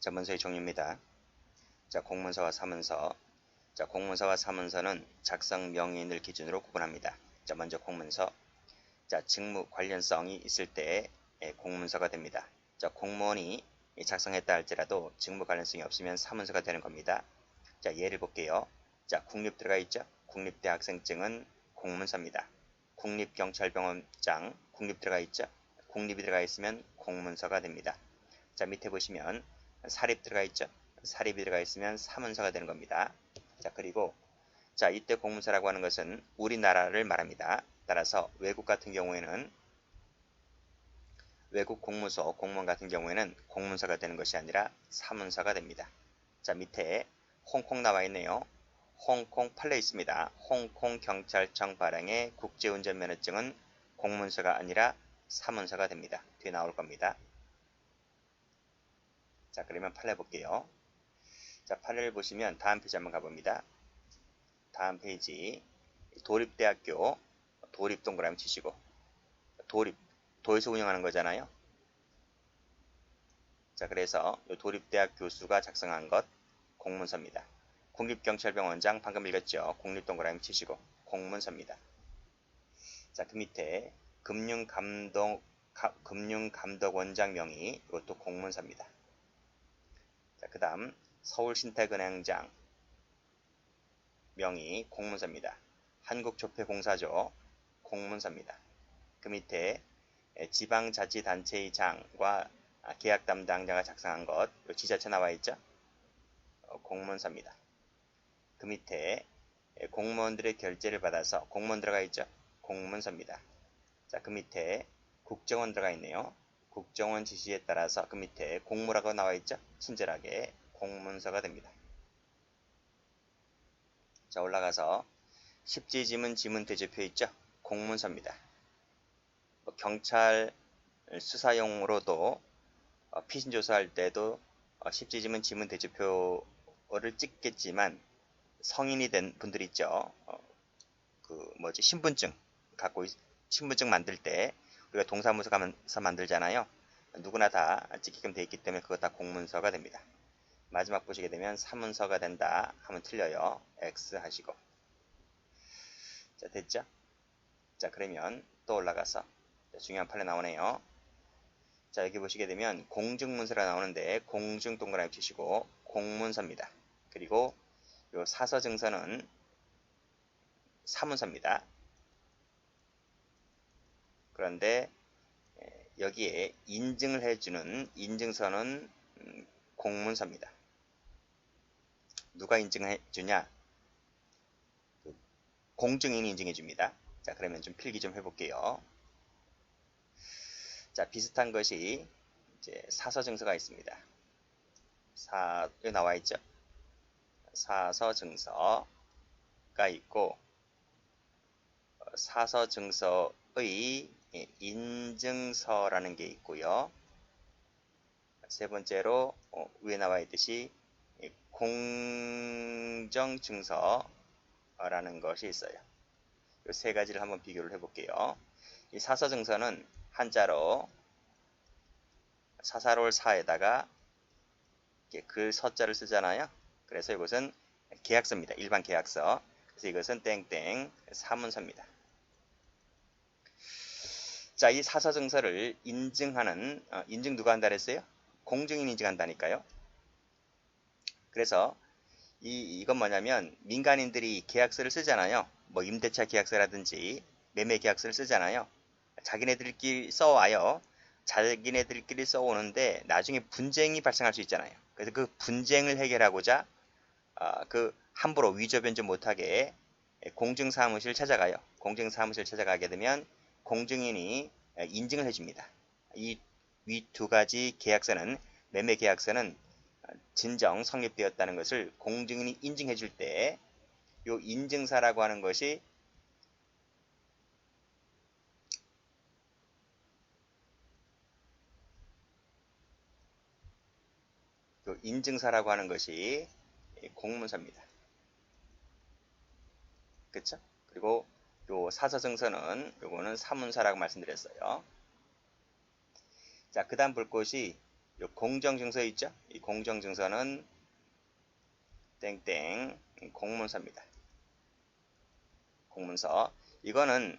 자, 문서의 종류입니다. 자, 공문서와 사문서. 자, 공문서와 사문서는 작성 명의인을 기준으로 구분합니다. 자, 먼저 공문서. 자, 직무 관련성이 있을 때 공문서가 됩니다. 자, 공무원이 작성했다 할지라도 직무 관련성이 없으면 사문서가 되는 겁니다. 자, 예를 볼게요. 자, 국립 들어가 있죠? 국립대학생증은 공문서입니다. 국립경찰병원장 국립 들어가 있죠? 국립이 들어가 있으면 공문서가 됩니다. 자, 밑에 보시면 사립 들어가 있죠? 사립이 들어가 있으면 사문서가 되는 겁니다. 자, 그리고 자, 이때 공문서라고 하는 것은 우리나라를 말합니다. 따라서 외국 같은 경우에는 외국 공무소, 공무원 같은 경우에는 공문서가 되는 것이 아니라 사문서가 됩니다. 자, 밑에 홍콩 나와 있네요. 홍콩 판례 있습니다. 홍콩 경찰청 발행의 국제운전면허증은 공문서가 아니라 사문서가 됩니다. 뒤에 나올 겁니다. 자, 그러면 판례 볼게요. 자, 판례를 보시면 다음 페이지 한번 가봅니다. 다음 페이지 도립대학교 도립 동그라미 치시고 도립 도에서 운영하는 거잖아요. 자, 그래서 도립대학 교수가 작성한 것 공문서입니다. 국립경찰병원장 방금 읽었죠. 국립 동그라미 치시고 공문서입니다. 자, 그 밑에 금융감독원장 명의 이것도 공문서입니다. 자, 그 다음 서울신태은행장 명의 공문서입니다. 한국조폐공사조 공문서입니다. 그 밑에 지방자치단체의 장과 계약 담당자가 작성한 것 지자체 나와 있죠? 공문서입니다. 그 밑에 공무원들의 결재를 받아서 공무원 들어가 있죠? 공문서입니다. 자, 그 밑에 국정원 들어가 있네요. 국정원 지시에 따라서 그 밑에 공무라고 나와 있죠? 친절하게 공문서가 됩니다. 자, 올라가서 십지지문 지문대조표 있죠? 공문서입니다. 경찰 수사용으로도 피신조사할 때도 십지지문 지문대조표를 찍겠지만 성인이 된 분들 있죠. 신분증 신분증 만들 때 우리가 동사무소 가면서 만들잖아요. 누구나 다 찍게끔 되어 있기 때문에 그거 다 공문서가 됩니다. 마지막 보시게 되면 사문서가 된다 하면 틀려요. X 하시고. 자, 됐죠? 자, 그러면 또 올라가서 중요한 판례 나오네요. 자, 여기 보시게 되면 공증문서가 나오는데 공증 동그라미 치시고 공문서입니다. 그리고 요 사서증서는 사문서입니다. 그런데 여기에 인증을 해주는 인증서는 공문서입니다. 누가 인증해 주냐? 공증인이 인증해 줍니다. 자, 그러면 좀 필기 좀 해볼게요. 자, 비슷한 것이 이제 사서증서가 있습니다. 여기 나와 있죠? 사서증서가 있고 사서증서의 인증서라는 게 있고요. 세 번째로 위에 나와 있듯이 공정증서라는 것이 있어요. 이 세 가지를 한번 비교를 해볼게요. 이 사서증서는 한자로 사사롤 사에다가 글 서자를 쓰잖아요. 그래서 이것은 계약서입니다. 일반 계약서. 그래서 이것은 땡땡 사문서입니다. 자, 이 사서증서를 인증하는 인증 누가 한다 그랬어요? 공증인 인증한다니까요. 그래서 이건 뭐냐면 민간인들이 계약서를 쓰잖아요. 뭐 임대차 계약서라든지 매매 계약서를 쓰잖아요. 자기네들끼리 써와요. 자기네들끼리 써오는데 나중에 분쟁이 발생할 수 있잖아요. 그래서 그 분쟁을 해결하고자 그 함부로 위조 변조 못하게 공증사무실 찾아가요. 공증사무실 찾아가게 되면 공증인이 인증을 해줍니다. 이 위 두 가지 계약서는 매매 계약서는 진정 성립되었다는 것을 공증인이 인증해 줄 때 이 인증사라고 하는 것이 공문서입니다. 그쵸? 그리고 요 사서증서는 요거는 사문서라고 말씀드렸어요. 자, 그 다음 볼 것이 요 공정증서 있죠? 이 공정증서는 땡땡 공문서입니다. 공문서. 이거는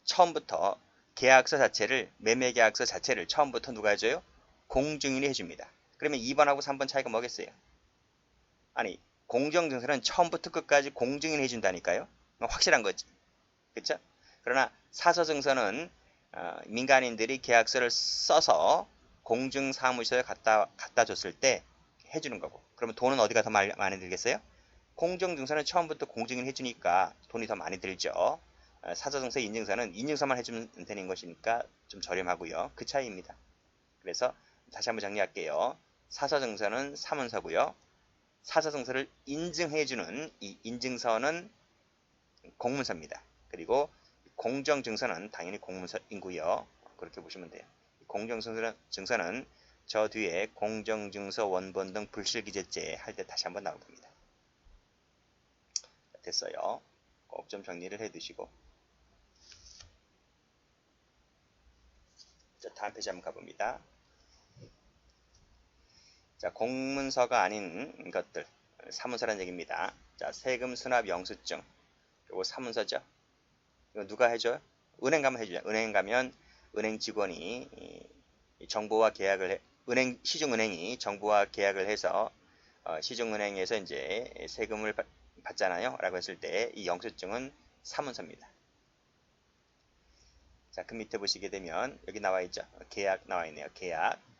처음부터 계약서 자체를, 매매계약서 자체를 처음부터 누가 해줘요? 공증인이 해줍니다. 그러면 2번하고 3번 차이가 뭐겠어요? 아니, 공정증서는 처음부터 끝까지 공증인이 해준다니까요. 확실한 거지. 그쵸? 그러나 사서증서는 민간인들이 계약서를 써서 공증사무소에 갖다 줬을 때 해주는 거고. 그러면 돈은 어디가 더 많이 들겠어요? 공정증서는 처음부터 공증인 해주니까 돈이 더 많이 들죠. 사서증서, 인증서는 인증서만 해주면 되는 것이니까 좀 저렴하고요. 그 차이입니다. 그래서 다시 한번 정리할게요. 사서증서는 사문서고요. 사서증서를 인증해주는 이 인증서는 공문서입니다. 그리고 공정증서는 당연히 공문서이고요. 그렇게 보시면 돼요. 공정증서는 저 뒤에 공정증서 원본 등 불실기재죄 할 때 다시 한번 나올 겁니다. 됐어요. 꼭 좀 정리를 해 두시고. 자, 다음 페이지 한번 가봅니다. 자, 공문서가 아닌 것들, 사문서라는 얘기입니다. 자, 세금 수납 영수증. 요거 사문서죠. 이거 누가 해줘요? 은행 가면 해주죠. 은행 가면 은행 직원이 정부와 계약을 해, 시중은행이 정부와 계약을 해서 시중은행에서 이제 세금을 받잖아요. 라고 했을 때 이 영수증은 사문서입니다. 자, 그 밑에 보시게 되면 여기 나와 있죠. 계약 나와 있네요.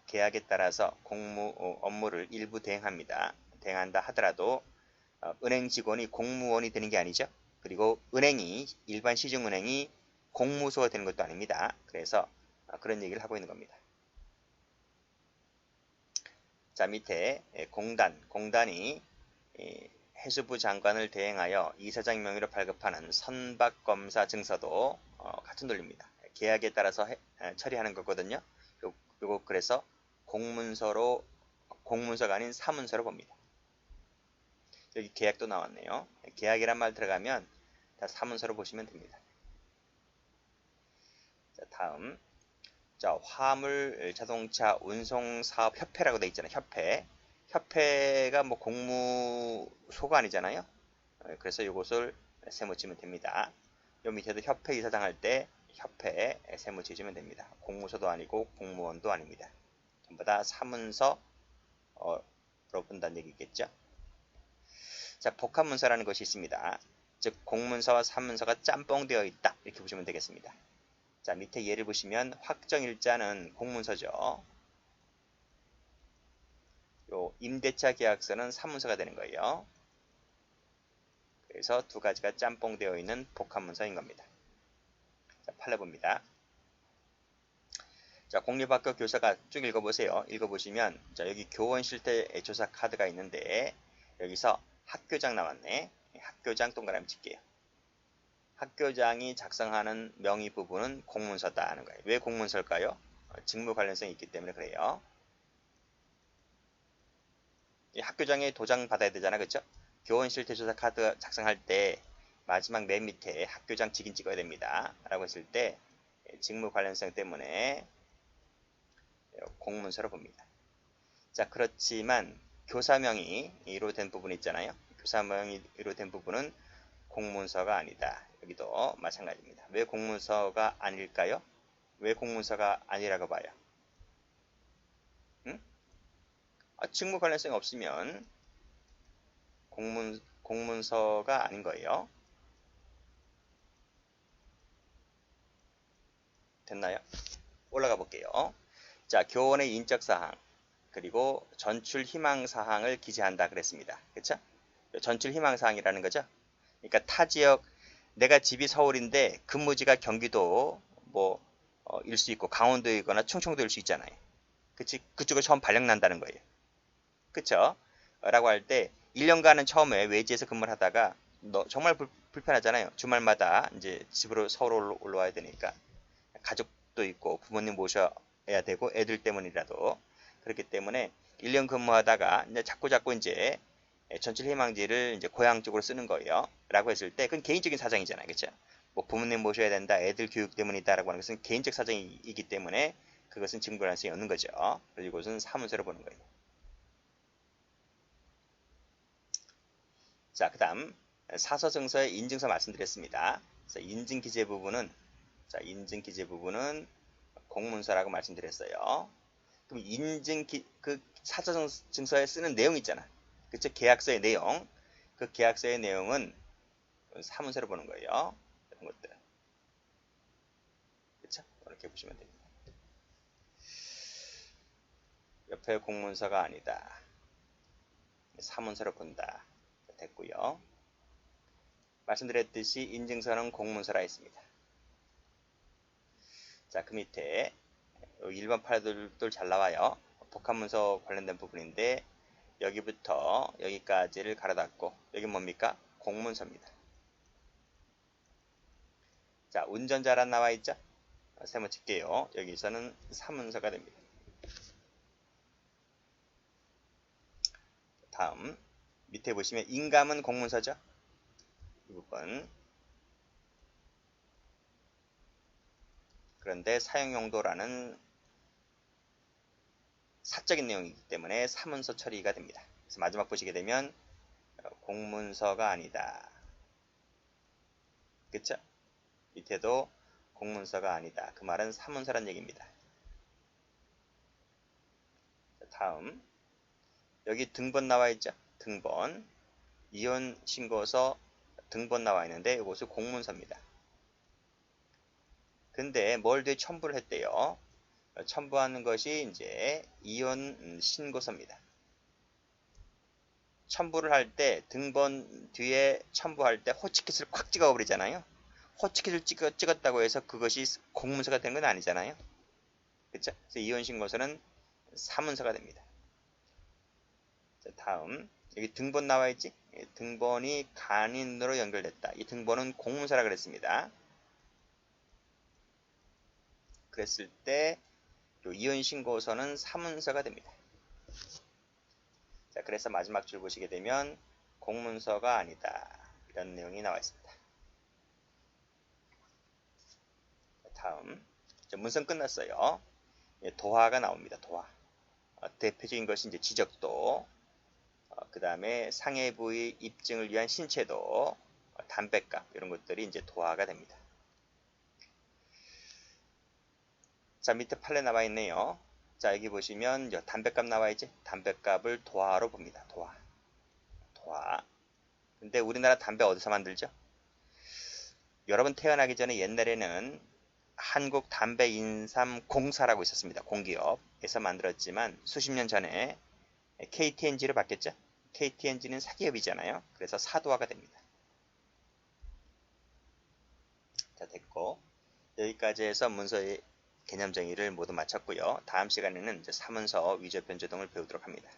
계약에 따라서 업무를 일부 대행합니다. 대행한다 하더라도 은행 직원이 공무원이 되는 게 아니죠. 그리고 일반 시중은행이 공무소가 되는 것도 아닙니다. 그래서 그런 얘기를 하고 있는 겁니다. 자, 밑에 공단이 해수부 장관을 대행하여 이사장 명의로 발급하는 선박검사 증서도 같은 논리입니다. 계약에 따라서 처리하는 거거든요. 요거 그래서 공문서가 아닌 사문서로 봅니다. 여기 계약도 나왔네요. 계약이란 말 들어가면 다 사문서로 보시면 됩니다. 자, 다음. 자, 화물 자동차 운송사업 협회라고 돼 있잖아요. 협회가 뭐 공무소가 아니잖아요. 그래서 이것을 세무치면 됩니다. 요 밑에도 협회 이사장 할 때 협회 세무치시면 됩니다. 공무소도 아니고 공무원도 아닙니다. 전부 다 사문서로 본다는 얘기겠죠. 자, 복합문서라는 것이 있습니다. 즉 공문서와 사문서가 짬뽕되어 있다. 이렇게 보시면 되겠습니다. 자, 밑에 예를 보시면 확정일자는 공문서죠. 요 임대차 계약서는 사문서가 되는 거예요. 그래서 두 가지가 짬뽕되어 있는 복합문서인 겁니다. 자, 판례 봅니다. 자, 공립학교 교사가 쭉 읽어보세요. 읽어보시면 자, 여기 교원 실태 조사 카드가 있는데 여기서 학교장 나왔네. 학교장 동그라미 칠게요. 학교장이 작성하는 명의 부분은 공문서다 하는 거예요. 왜 공문서일까요? 직무 관련성이 있기 때문에 그래요. 이 학교장에 도장 받아야 되잖아, 그쵸? 교원 실태조사 카드 작성할 때 마지막 맨 밑에 학교장 직인 찍어야 됩니다. 라고 했을 때 직무 관련성 때문에 공문서로 봅니다. 자, 그렇지만 교사명의로 된 부분 있잖아요. 교사명의로 된 부분은 공문서가 아니다. 여기도 마찬가지입니다. 왜 공문서가 아닐까요? 왜 공문서가 아니라고 봐요? 응? 직무 관련성이 없으면 공문서가 아닌 거예요. 됐나요? 올라가 볼게요. 자, 교원의 인적사항 그리고 전출 희망사항을 기재한다 그랬습니다. 그쵸? 전출 희망사항이라는 거죠. 그러니까 타 지역, 내가 집이 서울인데 근무지가 경기도 일 수 있고 강원도이거나 충청도일 수 있잖아요. 그치? 그쪽에 처음 발령 난다는 거예요. 그쵸? 라고 할 때 1년간은 처음에 외지에서 근무를 하다가 정말 불편하잖아요. 주말마다 이제 집으로 서울 올라와야 되니까 가족도 있고 부모님 모셔야 되고 애들 때문이라도 그렇기 때문에 1년 근무하다가 이제 자꾸 이제 전출 희망지를 이제 고향 쪽으로 쓰는 거예요. 라고 했을 때 그건 개인적인 사정이잖아요. 그쵸? 뭐 부모님 모셔야 된다, 애들 교육 때문이다라고 하는 것은 개인적 사정이기 때문에 그것은 증거 가능성이 없는 거죠. 그리고 이것은 사문서로 보는 거예요. 자, 그 다음 사서증서의 인증서 말씀드렸습니다. 그래서 인증기재 부분은 공문서라고 말씀드렸어요. 그럼 그 사서증서에 쓰는 내용 있잖아. 그쵸? 계약서의 내용. 그 계약서의 내용은 사문서로 보는 거예요. 이런 것들. 그쵸? 이렇게 보시면 됩니다. 옆에 공문서가 아니다. 사문서로 본다. 됐고요. 말씀드렸듯이 인증서는 공문서라 했습니다. 자, 그 밑에 일반 파일들도 잘 나와요. 복합문서 관련된 부분인데 여기부터 여기까지를 가로 닫고 여기 뭡니까? 공문서입니다. 자, 운전자란 나와 있죠? 세모 칠게요. 여기서는 사문서가 됩니다. 다음 밑에 보시면 인감은 공문서죠? 이 부분. 그런데 사용용도라는 사적인 내용이기 때문에 사문서 처리가 됩니다. 그래서 마지막 보시게 되면 공문서가 아니다. 그쵸? 밑에도 공문서가 아니다. 그 말은 사문서란 얘기입니다. 다음 여기 등본 나와 있죠? 등본 이혼 신고서 등본 나와 있는데 이것은 공문서입니다. 근데 뭘 뒤에 첨부를 했대요? 첨부하는 것이 이제 이혼 신고서입니다. 첨부를 할 때 등본 뒤에 첨부할 때 호치킷을 콱 찍어버리잖아요. 호치킷을 찍었다고 해서 그것이 공문서가 되는 건 아니잖아요. 그쵸? 그래서 이혼 신고서는 사문서가 됩니다. 자, 다음 여기 등본 나와 있지? 등본이 간인으로 연결됐다. 이 등본은 공문서라 그랬습니다. 그랬을 때 이혼 신고서는 사문서가 됩니다. 자, 그래서 마지막 줄 보시게 되면 공문서가 아니다. 이런 내용이 나와 있습니다. 다음 문서는 끝났어요. 도화가 나옵니다. 도화. 대표적인 것이 이제 지적도, 그 다음에 상해 부위 입증을 위한 신체도, 담배값 이런 것들이 이제 도화가 됩니다. 자, 밑에 판례 나와 있네요. 자, 여기 보시면 담배값 나와 있지? 담배값을 도화로 봅니다. 도화. 근데 우리나라 담배 어디서 만들죠? 여러분 태어나기 전에 옛날에는 한국담배인삼공사라고 있었습니다. 공기업에서 만들었지만 수십 년 전에 KTNG로 바뀌었죠. KTNG는 사기업이잖아요. 그래서 사도화가 됩니다. 자, 됐고 여기까지 해서 문서의 개념 정의를 모두 마쳤고요. 다음 시간에는 이제 사문서 위조 변조 등을 배우도록 합니다.